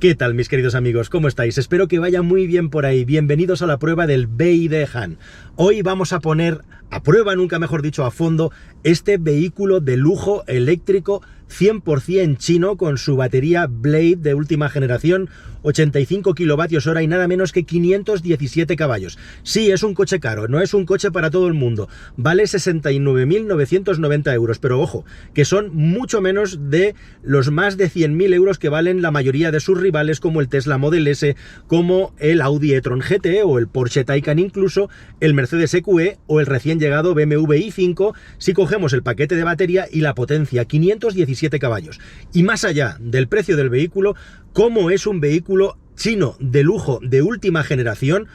¿Qué tal, mis queridos amigos? ¿Cómo estáis? Espero que vaya muy bien por ahí. Bienvenidos a la prueba del BYD Han. Hoy vamos a poner a prueba, nunca mejor dicho, a fondo, este vehículo de lujo eléctrico 100% chino con su batería Blade de última generación, 85 kilovatios hora y nada menos que 517 caballos. Sí, es un coche caro, no es un coche para todo el mundo. Vale 69.990 euros, pero ojo, que son mucho menos de los más de 100.000 euros que valen la mayoría de sus rivales, como el Tesla Model S, como el Audi e-tron GT o el Porsche Taycan, incluso el Mercedes EQE o el recién llegado BMW i5, si cogemos el paquete de batería y la potencia, 517 caballos. Y más allá del precio del vehículo, como es un vehículo chino de lujo de última generación,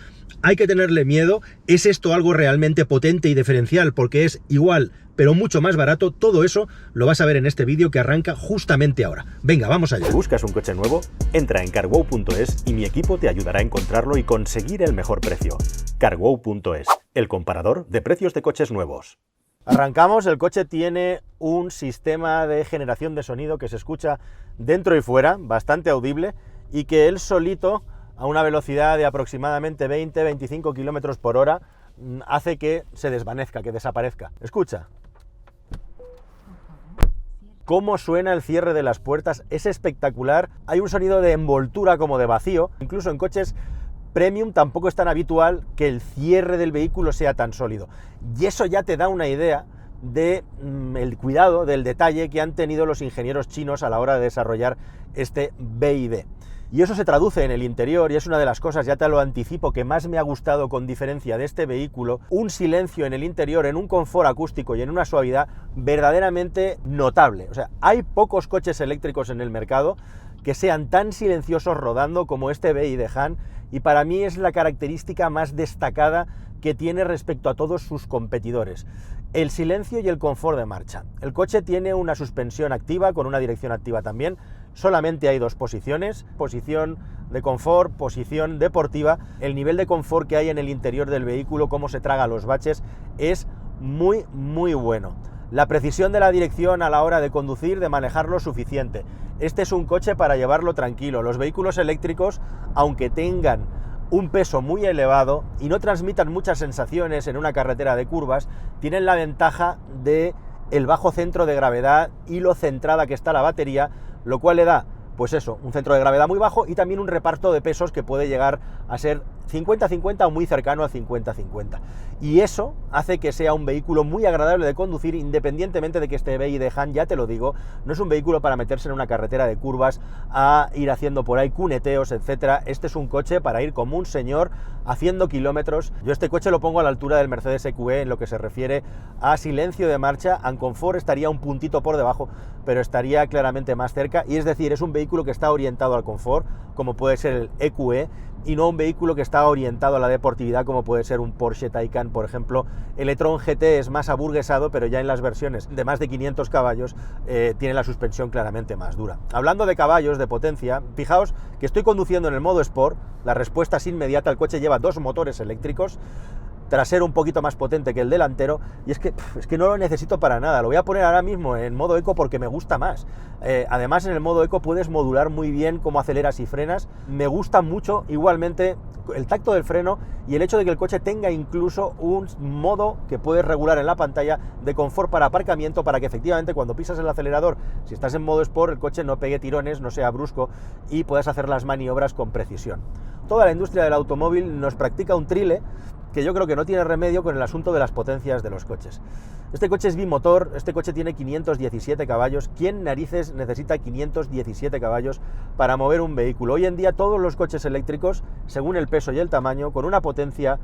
hay que tenerle miedo. ¿Es esto algo realmente potente y diferencial porque es igual pero mucho más barato? Todo eso lo vas a ver en este vídeo que arranca justamente ahora. Venga, vamos allá. ¿Buscas un coche nuevo? Entra en carwow.es y mi equipo te ayudará a encontrarlo y conseguir el mejor precio. Carwow.es, el comparador de precios de coches nuevos. Arrancamos. El coche tiene un sistema de generación de sonido que se escucha dentro y fuera, bastante audible, y que él solito, a una velocidad de aproximadamente 20-25 km por hora, hace que se desvanezca, que desaparezca. Escucha. Cómo suena el cierre de las puertas, es espectacular. Hay un sonido de envoltura como de vacío. Incluso en coches premium tampoco es tan habitual que el cierre del vehículo sea tan sólido. Y eso ya te da una idea de el cuidado, del detalle que han tenido los ingenieros chinos a la hora de desarrollar este BYD. Y eso se traduce en el interior, y es una de las cosas, ya te lo anticipo, que más me ha gustado con diferencia de este vehículo: un silencio en el interior, en un confort acústico y en una suavidad verdaderamente notable. O sea, hay pocos coches eléctricos en el mercado que sean tan silenciosos rodando como este BYD Han, y para mí es la característica más destacada que tiene respecto a todos sus competidores: el silencio y el confort de marcha. El coche tiene una suspensión activa con una dirección activa también. Solamente hay dos posiciones: posición de confort, posición deportiva. El nivel de confort que hay en el interior del vehículo, cómo se traga los baches, es muy bueno. La precisión de la dirección a la hora de conducir, de manejarlo, suficiente. Este es un coche para llevarlo tranquilo. Los vehículos eléctricos, aunque tengan un peso muy elevado y no transmitan muchas sensaciones en una carretera de curvas, tienen la ventaja de el bajo centro de gravedad y lo centrada que está la batería, lo cual le da, pues eso, un centro de gravedad muy bajo y también un reparto de pesos que puede llegar a ser 50-50 o muy cercano a 50-50. Y eso hace que sea un vehículo muy agradable de conducir, independientemente de que este BYD Han, ya te lo digo, no es un vehículo para meterse en una carretera de curvas a ir haciendo por ahí cuneteos, etcétera. Este es un coche para ir como un señor haciendo kilómetros. Yo este coche lo pongo a la altura del Mercedes EQE en lo que se refiere a silencio de marcha. En confort estaría un puntito por debajo, pero estaría claramente más cerca. Y es decir, es un vehículo que está orientado al confort, como puede ser el EQE, y no un vehículo que está orientado a la deportividad, como puede ser un Porsche Taycan, por ejemplo. El e-tron GT es más aburguesado, pero ya en las versiones de más de 500 caballos tiene la suspensión claramente más dura. Hablando de caballos, de potencia, fijaos que estoy conduciendo en el modo Sport. La respuesta es inmediata. El coche lleva dos motores eléctricos, trasero un poquito más potente que el delantero, y es que no lo necesito para nada. Lo voy a poner ahora mismo en modo eco porque me gusta más. Además, en el modo eco puedes modular muy bien cómo aceleras y frenas. Me gusta mucho igualmente el tacto del freno y el hecho de que el coche tenga incluso un modo que puedes regular en la pantalla de confort para aparcamiento, para que efectivamente cuando pisas el acelerador, si estás en modo Sport, el coche no pegue tirones, no sea brusco y puedas hacer las maniobras con precisión. Toda la industria del automóvil nos practica un trile que yo creo que no tiene remedio con el asunto de las potencias de los coches. Este coche es bimotor, este coche tiene 517 caballos. ¿Quién narices necesita 517 caballos para mover un vehículo? Hoy en día todos los coches eléctricos, según el peso y el tamaño, con una potencia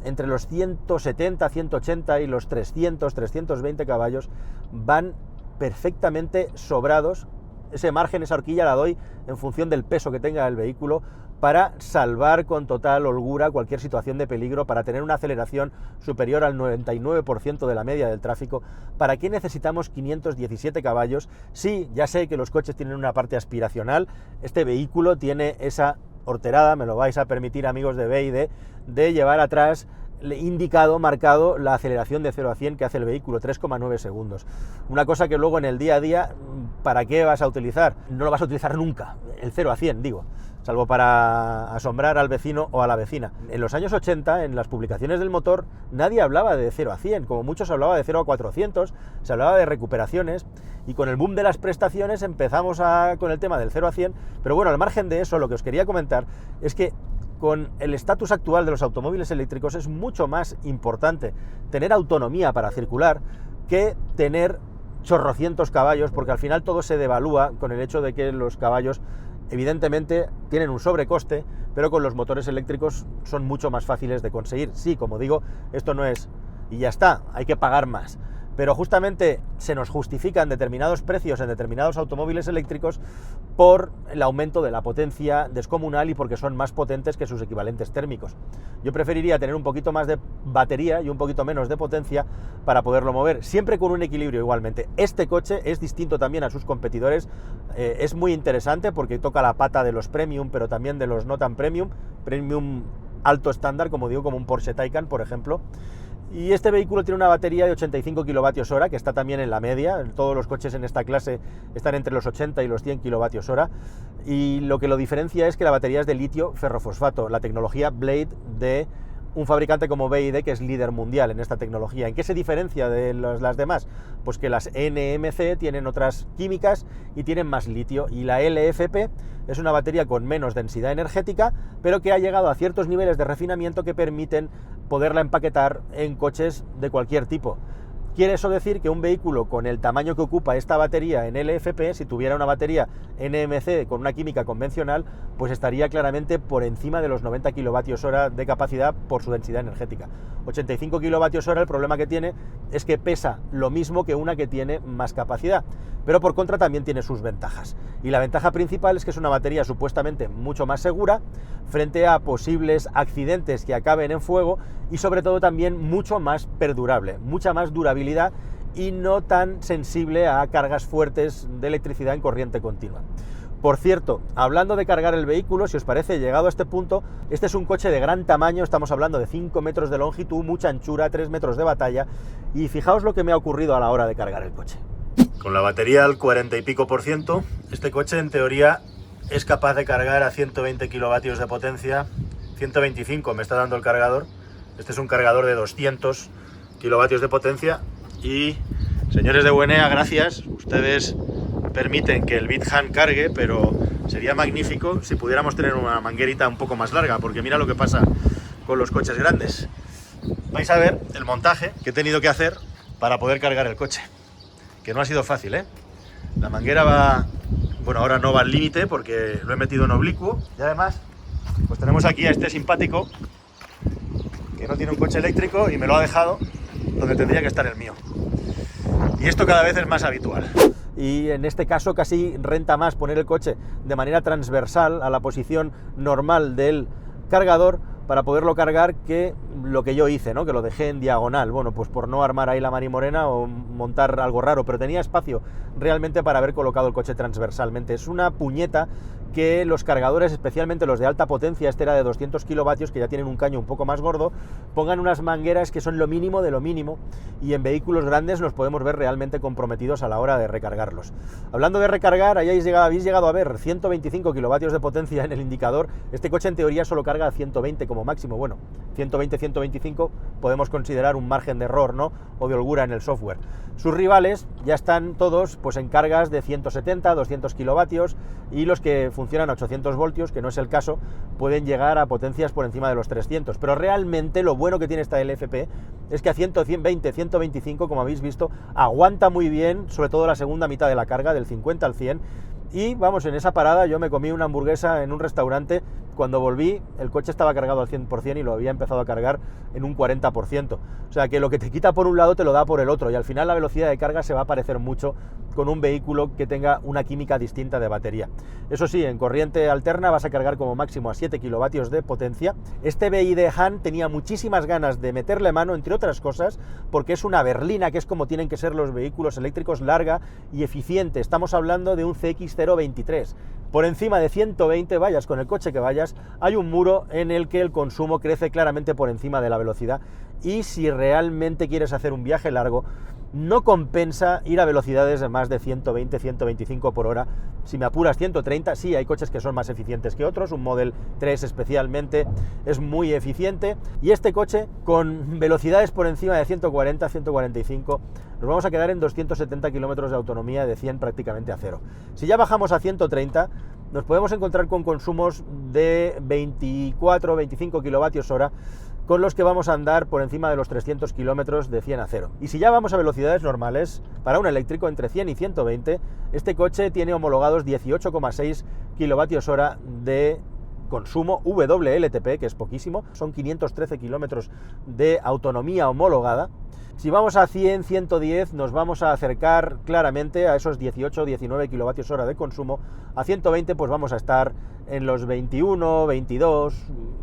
entre los 170, 180 y los 300, 320 caballos, van perfectamente sobrados. Ese margen, esa horquilla la doy en función del peso que tenga el vehículo, para salvar con total holgura cualquier situación de peligro, para tener una aceleración superior al 99% de la media del tráfico. ¿Para qué necesitamos 517 caballos? Sí, ya sé que los coches tienen una parte aspiracional. Este vehículo tiene esa horterada, me lo vais a permitir, amigos de BYD, de llevar atrás indicado, marcado, la aceleración de 0 a 100 que hace el vehículo, 3,9 segundos. Una cosa que luego en el día a día, ¿para qué vas a utilizar? No lo vas a utilizar nunca, el 0 a 100, digo. salvo para asombrar al vecino o a la vecina. En los años 80, en las publicaciones del motor, nadie hablaba de 0 a 100, como muchos hablaba de 0 a 400, se hablaba de recuperaciones, y con el boom de las prestaciones empezamos con el tema del 0 a 100, pero bueno, al margen de eso, lo que os quería comentar es que con el estatus actual de los automóviles eléctricos es mucho más importante tener autonomía para circular que tener chorrocientos caballos, porque al final todo se devalúa con el hecho de que los caballos evidentemente tienen un sobrecoste, pero con los motores eléctricos son mucho más fáciles de conseguir. Sí, como digo, esto no es y ya está, hay que pagar más. Pero justamente se nos justifican determinados precios en determinados automóviles eléctricos por el aumento de la potencia descomunal y porque son más potentes que sus equivalentes térmicos. Yo preferiría tener un poquito más de batería y un poquito menos de potencia para poderlo mover, siempre con un equilibrio igualmente. Este coche es distinto también a sus competidores, es muy interesante porque toca la pata de los premium, pero también de los no tan premium alto estándar, como digo, como un Porsche Taycan, por ejemplo. Y este vehículo tiene una batería de 85 kWh, que está también en la media. Todos los coches en esta clase están entre los 80 y los 100 kWh. Y lo que lo diferencia es que la batería es de litio ferrofosfato, la tecnología Blade de un fabricante como BYD, que es líder mundial en esta tecnología. ¿En qué se diferencia de las demás? Pues que las NMC tienen otras químicas y tienen más litio, y la LFP es una batería con menos densidad energética, pero que ha llegado a ciertos niveles de refinamiento que permiten poderla empaquetar en coches de cualquier tipo. Quiere eso decir que un vehículo con el tamaño que ocupa esta batería en LFP, si tuviera una batería NMC con una química convencional, pues estaría claramente por encima de los 90 kWh de capacidad por su densidad energética. 85 kWh, el problema que tiene es que pesa lo mismo que una que tiene más capacidad, pero por contra también tiene sus ventajas. Y la ventaja principal es que es una batería supuestamente mucho más segura frente a posibles accidentes que acaben en fuego, y sobre todo también mucho más perdurable, mucha más durabilidad y no tan sensible a cargas fuertes de electricidad en corriente continua. Por cierto, hablando de cargar el vehículo, si os parece, llegado a este punto, este es un coche de gran tamaño, estamos hablando de 5 metros de longitud, mucha anchura, 3 metros de batalla, y fijaos lo que me ha ocurrido a la hora de cargar el coche. Con la batería al 40 y pico %, este coche en teoría es capaz de cargar a 120 kilovatios de potencia, 125 me está dando el cargador. Este es un cargador de 200 kilovatios de potencia y, señores de Buenea, gracias, ustedes permiten que el BeatHand cargue, pero sería magnífico si pudiéramos tener una manguerita un poco más larga, porque mira lo que pasa con los coches grandes. Vais a ver el montaje que he tenido que hacer para poder cargar el coche, que no ha sido fácil, ¿eh? La manguera va, bueno, ahora no va al límite porque lo he metido en oblicuo, y además pues tenemos aquí a este simpático que no tiene un coche eléctrico y me lo ha dejado donde tendría que estar el mío. Y esto cada vez es más habitual. Y en este caso casi renta más poner el coche de manera transversal a la posición normal del cargador para poderlo cargar que lo que yo hice, ¿no? Que lo dejé en diagonal, bueno, pues por no armar ahí la marimorena o montar algo raro, pero tenía espacio realmente para haber colocado el coche transversalmente. Es una puñeta que los cargadores, especialmente los de alta potencia, este era de 200 kilovatios, que ya tienen un caño un poco más gordo, pongan unas mangueras que son lo mínimo de lo mínimo, y en vehículos grandes nos podemos ver realmente comprometidos a la hora de recargarlos. Hablando de recargar, habéis llegado a ver 125 kilovatios de potencia en el indicador. Este coche en teoría solo carga a 120 como máximo. Bueno, 120, 125 podemos considerar un margen de error, ¿no? O de holgura en el software. Sus rivales ya están todos pues en cargas de 170, 200 kilovatios, y los que funcionan a 800 voltios, que no es el caso, pueden llegar a potencias por encima de los 300. Pero realmente lo bueno que tiene esta LFP es que a 120, 125, como habéis visto, aguanta muy bien, sobre todo la segunda mitad de la carga, del 50 al 100. Y vamos, en esa parada yo me comí una hamburguesa en un restaurante. Cuando volví, el coche estaba cargado al 100% y lo había empezado a cargar en un 40%. O sea que lo que te quita por un lado te lo da por el otro, y al final la velocidad de carga se va a parecer mucho con un vehículo que tenga una química distinta de batería. Eso sí, en corriente alterna vas a cargar como máximo a 7 kilovatios de potencia. Este BYD Han tenía muchísimas ganas de meterle mano, entre otras cosas, porque es una berlina, que es como tienen que ser los vehículos eléctricos, larga y eficiente. Estamos hablando de un CX-023. Por encima de 120, vayas con el coche que vayas, hay un muro en el que el consumo crece claramente por encima de la velocidad, y si realmente quieres hacer un viaje largo, no compensa ir a velocidades de más de 120, 125 por hora. Si me apuras 130, sí, hay coches que son más eficientes que otros, un Model 3 especialmente es muy eficiente, y este coche con velocidades por encima de 140, 145, nos vamos a quedar en 270 kilómetros de autonomía de 100 prácticamente a cero. Si ya bajamos a 130, nos podemos encontrar con consumos de 24, 25 kilovatios hora, con los que vamos a andar por encima de los 300 kilómetros de 100 a 0. Y si ya vamos a velocidades normales, para un eléctrico entre 100 y 120, este coche tiene homologados 18,6 kilovatios hora de consumo WLTP, que es poquísimo, son 513 kilómetros de autonomía homologada. Si vamos a 100, 110, nos vamos a acercar claramente a esos 18, 19 kilovatios hora de consumo. A 120, pues vamos a estar en los 21, 22,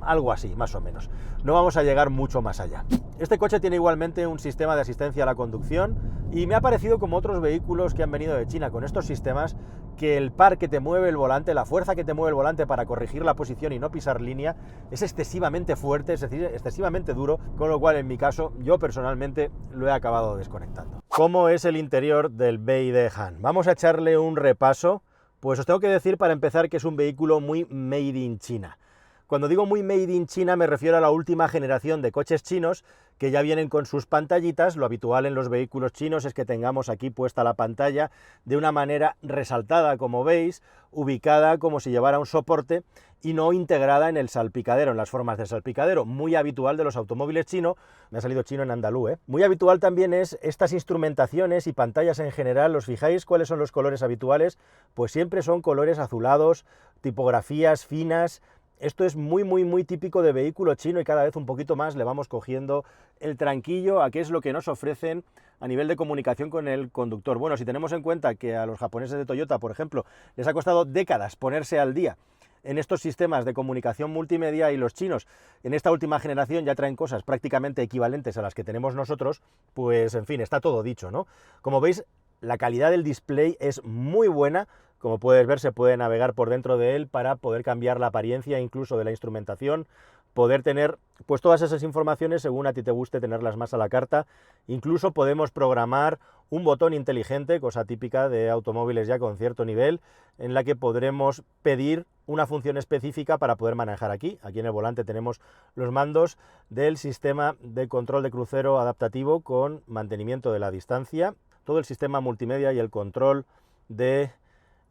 algo así, más o menos. No vamos a llegar mucho más allá. Este coche tiene igualmente un sistema de asistencia a la conducción y me ha parecido, como otros vehículos que han venido de China con estos sistemas, que el par que te mueve el volante, la fuerza que te mueve el volante para corregir la posición y no pisar línea, es excesivamente fuerte, es decir, excesivamente duro, con lo cual en mi caso, yo personalmente lo he acabado desconectando. ¿Cómo es el interior del BYD Han? Vamos a echarle un repaso. Pues os tengo que decir para empezar que es un vehículo muy made in China. Cuando digo muy made in China me refiero a la última generación de coches chinos que ya vienen con sus pantallitas. Lo habitual en los vehículos chinos es que tengamos aquí puesta la pantalla de una manera resaltada, como veis, ubicada como si llevara un soporte y no integrada en el salpicadero, en las formas del salpicadero, muy habitual de los automóviles chinos. Me ha salido chino en andaluz, ¿eh? Muy habitual también es estas instrumentaciones y pantallas en general. ¿Os fijáis cuáles son los colores habituales? Pues siempre son colores azulados, tipografías finas. Esto es muy típico de vehículo chino y cada vez un poquito más le vamos cogiendo el tranquillo a qué es lo que nos ofrecen a nivel de comunicación con el conductor. Bueno, si tenemos en cuenta que a los japoneses de Toyota, por ejemplo, les ha costado décadas ponerse al día en estos sistemas de comunicación multimedia, y los chinos en esta última generación ya traen cosas prácticamente equivalentes a las que tenemos nosotros, pues en fin, está todo dicho, ¿no? Como veis, la calidad del display es muy buena. Como puedes ver, se puede navegar por dentro de él para poder cambiar la apariencia incluso de la instrumentación, poder tener pues todas esas informaciones según a ti te guste tenerlas más a la carta. Incluso podemos programar un botón inteligente, cosa típica de automóviles ya con cierto nivel, en la que podremos pedir una función específica para poder manejar aquí. Aquí en el volante tenemos los mandos del sistema de control de crucero adaptativo con mantenimiento de la distancia, todo el sistema multimedia y el control de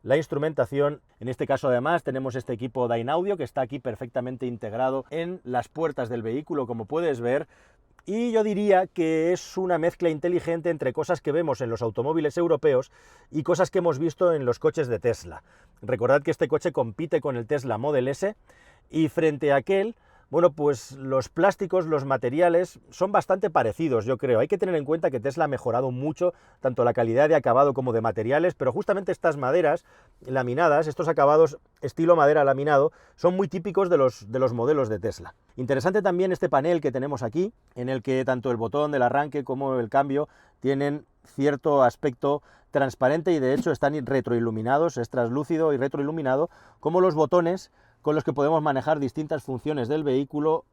la instrumentación. En este caso además tenemos este equipo Dynaudio que está aquí perfectamente integrado en las puertas del vehículo, como puedes ver, y yo diría que es una mezcla inteligente entre cosas que vemos en los automóviles europeos y cosas que hemos visto en los coches de Tesla. Recordad que este coche compite con el Tesla Model S y frente a aquel, bueno, pues los plásticos, los materiales son bastante parecidos, yo creo. Hay que tener en cuenta que Tesla ha mejorado mucho tanto la calidad de acabado como de materiales, pero justamente estas maderas laminadas, estos acabados estilo madera laminado, son muy típicos de los modelos de Tesla. Interesante también este panel que tenemos aquí, en el que tanto el botón del arranque como el cambio tienen cierto aspecto transparente y de hecho están retroiluminados, es translúcido y retroiluminado, como los botones con los que podemos manejar distintas funciones del vehículo,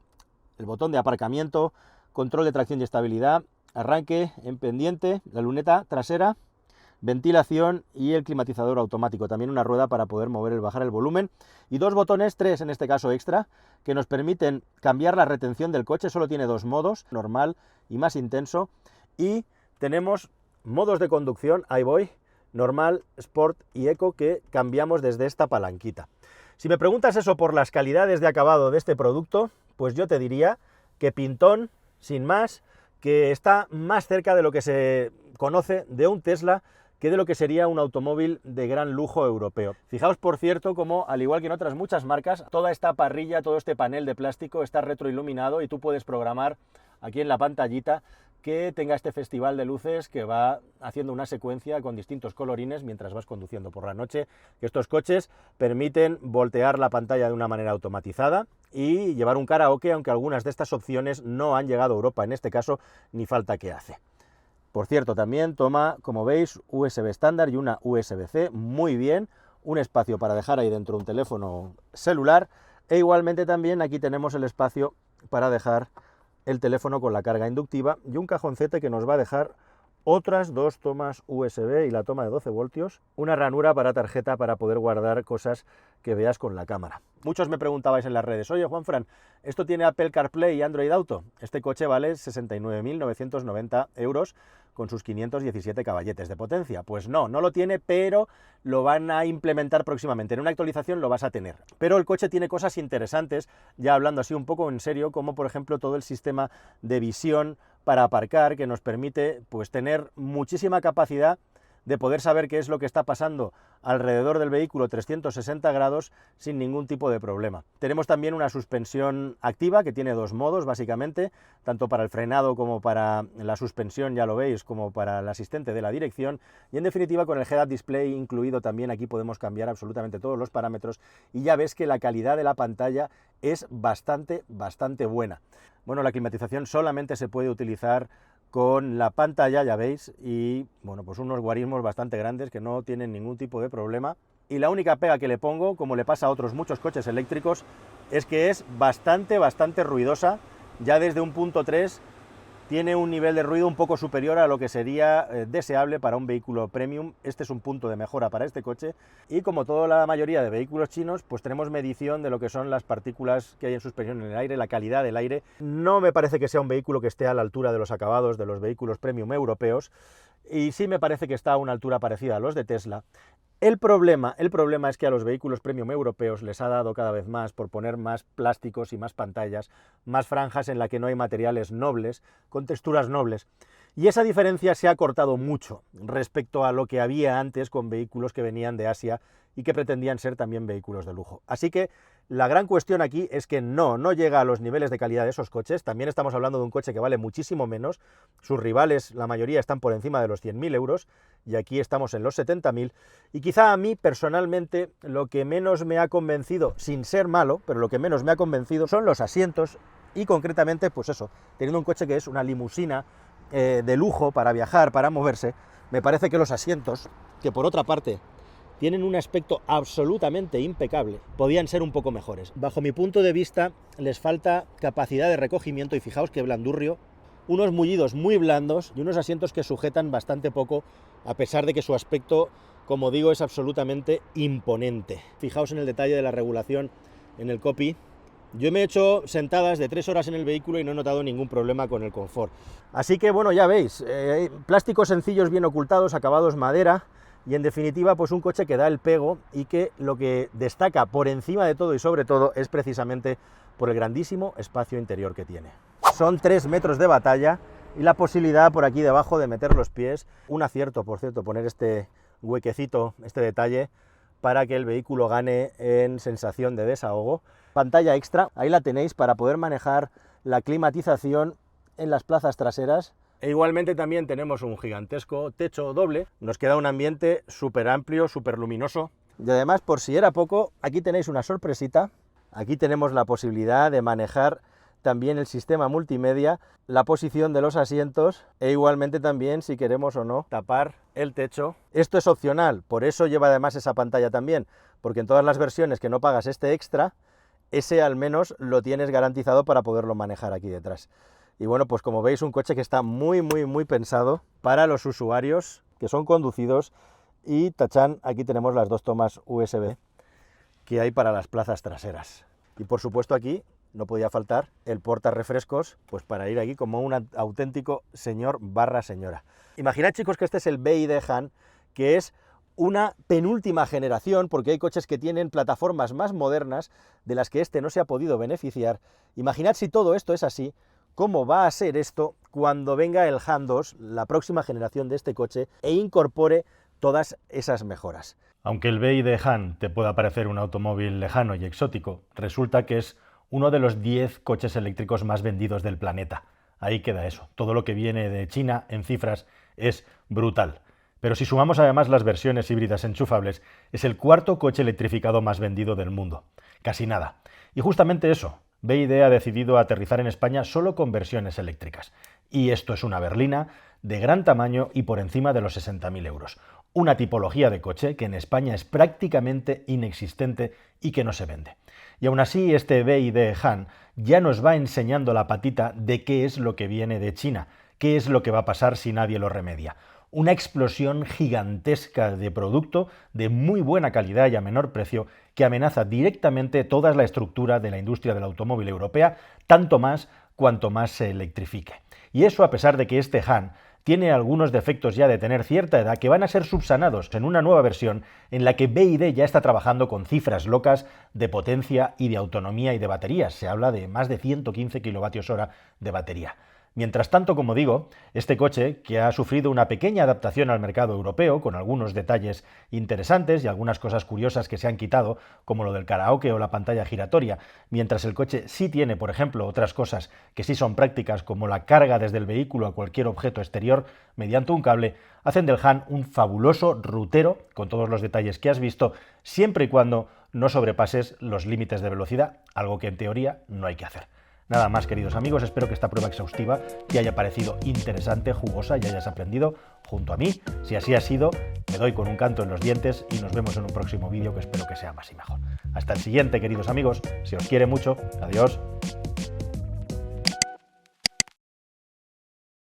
el botón de aparcamiento, control de tracción y estabilidad, arranque en pendiente, la luneta trasera, ventilación y el climatizador automático. También una rueda para poder mover y bajar el volumen. Y dos botones, tres en este caso extra, que nos permiten cambiar la retención del coche. Solo tiene dos modos, normal y más intenso. Y tenemos modos de conducción, ahí voy, normal, sport y eco, que cambiamos desde esta palanquita. Si me preguntas eso por las calidades de acabado de este producto, pues yo te diría que pintón, sin más, que está más cerca de lo que se conoce de un Tesla que de lo que sería un automóvil de gran lujo europeo. Fijaos, por cierto, como al igual que en otras muchas marcas, toda esta parrilla, todo este panel de plástico está retroiluminado y tú puedes programar aquí en la pantallita que tenga este festival de luces que va haciendo una secuencia con distintos colorines mientras vas conduciendo por la noche. Estos coches permiten voltear la pantalla de una manera automatizada y llevar un karaoke, aunque algunas de estas opciones no han llegado a Europa, en este caso ni falta que hace. Por cierto, también toma, como veis, USB estándar y una USB-C, muy bien, un espacio para dejar ahí dentro un teléfono celular, e igualmente también aquí tenemos el espacio para dejar el teléfono con la carga inductiva y un cajoncete que nos va a dejar otras dos tomas USB y la toma de 12 voltios, una ranura para tarjeta para poder guardar cosas que veas con la cámara. Muchos me preguntabais en las redes, oye Juanfran, ¿esto tiene Apple CarPlay y Android Auto? Este coche vale 69.990 euros con sus 517 caballetes de potencia. Pues no, no lo tiene, pero lo van a implementar próximamente. En una actualización lo vas a tener. Pero el coche tiene cosas interesantes, ya hablando así un poco en serio, como por ejemplo todo el sistema de visión para aparcar, que nos permite pues tener muchísima capacidad de poder saber qué es lo que está pasando alrededor del vehículo 360 grados sin ningún tipo de problema. Tenemos también una suspensión activa que tiene dos modos básicamente, tanto para el frenado como para la suspensión, ya lo veis, como para el asistente de la dirección, y en definitiva con el Head-Up Display incluido también aquí podemos cambiar absolutamente todos los parámetros y ya ves que la calidad de la pantalla es bastante buena. Bueno, la climatización solamente se puede utilizar con la pantalla, ya veis, y bueno, pues unos guarismos bastante grandes que no tienen ningún tipo de problema. Y la única pega que le pongo, como le pasa a otros muchos coches eléctricos, es que es bastante ruidosa. Ya desde un punto 3 tiene un nivel de ruido un poco superior a lo que sería deseable para un vehículo premium. Este es un punto de mejora para este coche. Y como toda la mayoría de vehículos chinos, pues tenemos medición de lo que son las partículas que hay en suspensión en el aire, la calidad del aire. No me parece que sea un vehículo que esté a la altura de los acabados de los vehículos premium europeos. Y sí me parece que está a una altura parecida a los de Tesla. El problema es que a los vehículos premium europeos les ha dado cada vez más por poner más plásticos y más pantallas, más franjas en las que no hay materiales nobles, con texturas nobles. Y esa diferencia se ha cortado mucho respecto a lo que había antes con vehículos que venían de Asia y que pretendían ser también vehículos de lujo. Así que la gran cuestión aquí es que no llega a los niveles de calidad de esos coches. También estamos hablando de un coche que vale muchísimo menos. Sus rivales, la mayoría, están por encima de los 100.000 euros y aquí estamos en los 70.000. Y quizá a mí, personalmente, lo que menos me ha convencido, sin ser malo, pero lo que menos me ha convencido son los asientos y concretamente, pues eso, teniendo un coche que es una limusina de lujo para viajar, para moverse, me parece que los asientos, que por otra parte tienen un aspecto absolutamente impecable, podían ser un poco mejores. Bajo mi punto de vista, les falta capacidad de recogimiento y fijaos qué blandurrio, unos mullidos muy blandos y unos asientos que sujetan bastante poco, a pesar de que su aspecto, como digo, es absolutamente imponente. Fijaos en el detalle de la regulación en el copy. Yo me he hecho sentadas de 3 horas en el vehículo y no he notado ningún problema con el confort. Así que bueno, ya veis, plásticos sencillos bien ocultados, acabados madera, y en definitiva pues un coche que da el pego y que lo que destaca por encima de todo y sobre todo es precisamente por el grandísimo espacio interior que tiene. Son 3 metros de batalla y la posibilidad por aquí debajo de meter los pies. Un acierto, por cierto, poner este huequecito, este detalle, para que el vehículo gane en sensación de desahogo. Pantalla extra, ahí la tenéis para poder manejar la climatización en las plazas traseras. E igualmente también tenemos un gigantesco techo doble, nos queda un ambiente súper amplio, súper luminoso. Y además, por si era poco, aquí tenéis una sorpresita. Aquí tenemos la posibilidad de manejar también el sistema multimedia, la posición de los asientos e igualmente también, si queremos o no, tapar el techo. Esto es opcional, por eso lleva además esa pantalla también, porque en todas las versiones que no pagas este extra, ese al menos lo tienes garantizado para poderlo manejar aquí detrás. Y bueno, pues como veis, un coche que está muy pensado para los usuarios que son conducidos. Y tachán, aquí tenemos las 2 tomas USB que hay para las plazas traseras. Y por supuesto aquí no podía faltar el portarrefrescos, pues para ir aquí como un auténtico señor / señora. Imaginad, chicos, que este es el BYD Han, que es una penúltima generación, porque hay coches que tienen plataformas más modernas de las que este no se ha podido beneficiar. Imaginad si todo esto es así, cómo va a ser esto cuando venga el Han 2, la próxima generación de este coche, e incorpore todas esas mejoras. Aunque el BYD Han te pueda parecer un automóvil lejano y exótico, resulta que es uno de los 10 coches eléctricos más vendidos del planeta. Ahí queda eso. Todo lo que viene de China en cifras es brutal. Pero si sumamos además las versiones híbridas enchufables, es el 4.º coche electrificado más vendido del mundo. Casi nada. Y justamente eso, BYD ha decidido aterrizar en España solo con versiones eléctricas. Y esto es una berlina de gran tamaño y por encima de los 60.000 euros. Una tipología de coche que en España es prácticamente inexistente y que no se vende. Y aún así, este BYD Han ya nos va enseñando la patita de qué es lo que viene de China, ¿Qué es lo que va a pasar si nadie lo remedia? Una explosión gigantesca de producto de muy buena calidad y a menor precio que amenaza directamente toda la estructura de la industria del automóvil europea, tanto más cuanto más se electrifique. Y eso a pesar de que este Han tiene algunos defectos ya de tener cierta edad que van a ser subsanados en una nueva versión en la que BYD ya está trabajando con cifras locas de potencia y de autonomía y de baterías. Se habla de más de 115 kWh de batería. Mientras tanto, como digo, este coche, que ha sufrido una pequeña adaptación al mercado europeo, con algunos detalles interesantes y algunas cosas curiosas que se han quitado, como lo del karaoke o la pantalla giratoria, mientras el coche sí tiene, por ejemplo, otras cosas que sí son prácticas, como la carga desde el vehículo a cualquier objeto exterior mediante un cable, hacen del Han un fabuloso rutero, con todos los detalles que has visto, siempre y cuando no sobrepases los límites de velocidad, algo que en teoría no hay que hacer. Nada más, queridos amigos, espero que esta prueba exhaustiva te haya parecido interesante, jugosa y hayas aprendido junto a mí. Si así ha sido, me doy con un canto en los dientes y nos vemos en un próximo vídeo que espero que sea más y mejor. Hasta el siguiente, queridos amigos, se os quiere mucho, adiós.